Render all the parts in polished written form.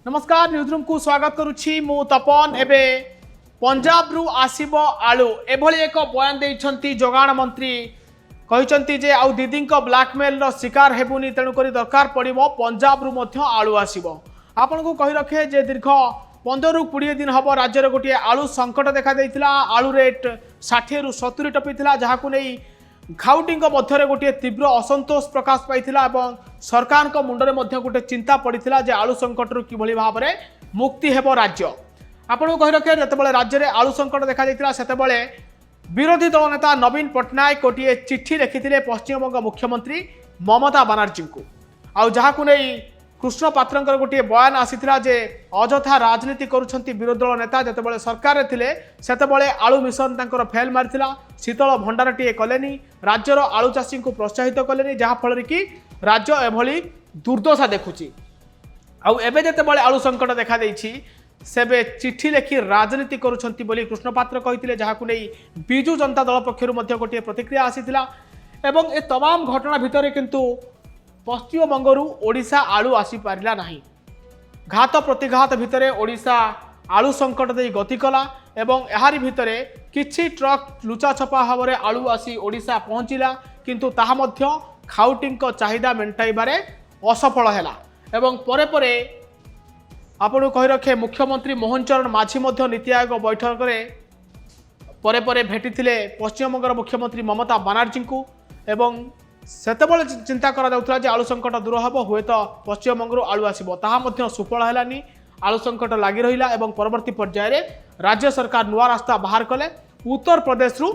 नमस्कार न्यूजरूम को स्वागत करुछि मु तपन एबे पंजाब रु आसीबो आलू एभली एक बयान देइछंती जोगाण मंत्री कहिसंती जे आउ दीदी ब्लैकमेल रो शिकार हेबुनी तेणु करी दरकार पड़िबो पंजाब रु मध्य आलू आसीबो आपन को कहि रखे जे दीर्घ 15 रु 20 दिन हबो राज्य रे गोटे आलू संकट देखा देइथिला आलू रेट 60 रु 70 टपिथिला जहाकु नै खाउटी मध्य गोटे तीव्र असंतोष प्रकाश पाइथिला एवं सरकार मुंडरे मध्य गोटे चिंता पड़िथिला जे आलू संकट रु किभली भाव में मुक्ति हेबो राज्य आपन कहि रखे जेतेबेले राज्य रे आलू संकट देखा देइथिला सेतेबेले विरोधी दल नेता नवीन पट्टनायक गोटे चिट्ठी लिखिथिले पश्चिमबंग मुख्यमंत्री ममता बनर्जी को आउ जहाकु नै कृष्ण पात्रंकर गोटे बयान आसीथिला जे अजथा राजनीति करुछंती विरोधी दल नेता जेतेबेले सरकार रे थिले सेतेबेले आलू मिशन तांकर फेल मारिथिला शीतल भंडारटीए कलेनी राज्यर आलू चाषी को प्रोत्साहित कलेनी जहाँ फल कि राज्य एभली दुर्दशा देखुची आउ एबे जेतेबेले आलू संकट देखा देइछि सेबे चिट्ठी लेखि राजनीति करुछंती बोली कृष्ण पात्र कहिथिले जहाकु नै बिजू जनता दल पक्षरु मध्य गोटे प्रतिक्रिया आसीथिला एवं ए तमाम घटना भितरे किंतु पश्चिमबंगरू ओडिशा आलू आसी पारिला नाही घात प्रतिघात भितरे ओडिशा आलू संकट दे गति कला एवं एहारी भितरे किछि ट्रक लुचा छपा भाव में आलू आसी ओडिशा पहुँचला किंतु ताहा मध्य खाउटी चाहिदा मेंटाइबारे असफल हैला एवं परे परे आपन कहि रखे मुख्यमंत्री मोहन चरण माझी मध्य नीति आयोग बैठक में परे परे भेटिथिले पश्चिमबंगर मुख्यमंत्री ममता बनर्जी को एवं सेतेबेले चिंता करा जाउथला जे आलू संकट दूर हम हुए तो पश्चिमबंगरू आलू आसीबो ताहा मध्य सुफल हैलानी आलू संकट लगी रहिला एवं परवर्ती पर्याय रे राज्य सरकार नुआ रास्ता बाहर कले उत्तर प्रदेश रु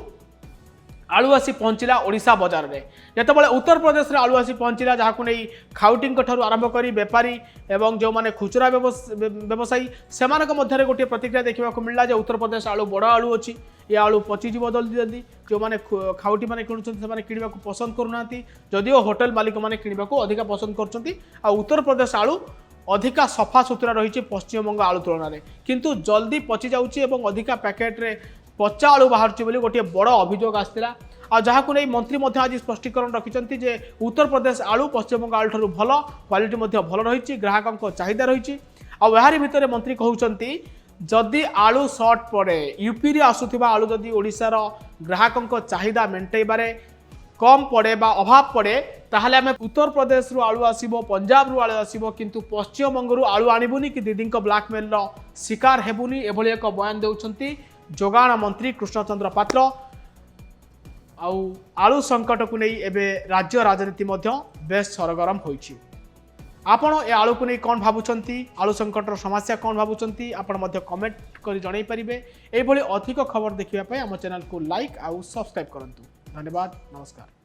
आलू आसी पहुँचला ओडिशा बाजार में जेतेबेले उत्तर प्रदेश रे आलू आसी पहुँचला जहाकु नै खाउटी ठारू आरंभ करी बेपारी एवं जो माने खुचरा व्यवसायी सेमानक मध्य गोटे प्रतिक्रिया देखा मिलला जे उत्तर प्रदेश आलू बड़ आलू अच्छी ये आलू पचिज जल्दी जल्दी जो मैंने खाउटी मैंने किणुंट किणवा पसंद करूना जदिओ होटेल मालिक मैंने किणवा अधिक पसंद कर उत्तर प्रदेश आलू अधिका सफा सुतरा रही पश्चिमबंग आलू तुलन में किंतु जल्दी पचि जाऊँगी और अधिका पैकेट रे पचा आलू बाहर गोटे बड़ अभियोग आसाला आ जहाँ को नहीं मंत्री आज स्पष्टीकरण रखिंट जे उत्तर प्रदेश आलू पश्चिमबंग आलू ठारू भल क्वालिटी भल रही ग्राहकों चाहिदा रही आहारी भितर मंत्री कहते जदि आलू सर्ट पड़े यूपी रे आसुथिबा आलू जदि ओडिशार ग्राहकों चाहिदा मेंटेबारे कम पड़े बा अभाव पड़े ताहले आमे उत्तर प्रदेश रु आलू आसीबो पंजाब रु आलू आसीबो किंतु पश्चिमबंग रु आलू आनिबुनी कि दीदी ब्लैकमेल रो शिकार हेबुनी एभली एक बयान देउछंती जोगाण मंत्री कृष्णचंद्र पात्र आउ आलू संकट को नहीं एबे राज्य राजनीति मध्य बेस सरगरम होइछि आपण ए आलू को नहीं कौन भावुंट आलू संकटर समस्या कौन भावुंट आपण मध्य कमेंट करी जणाई पारिबे एभली अधिक खबर देखिबा पय हम चैनल को लाइक आउ सब्सक्राइब करंतु धन्यवाद नमस्कार।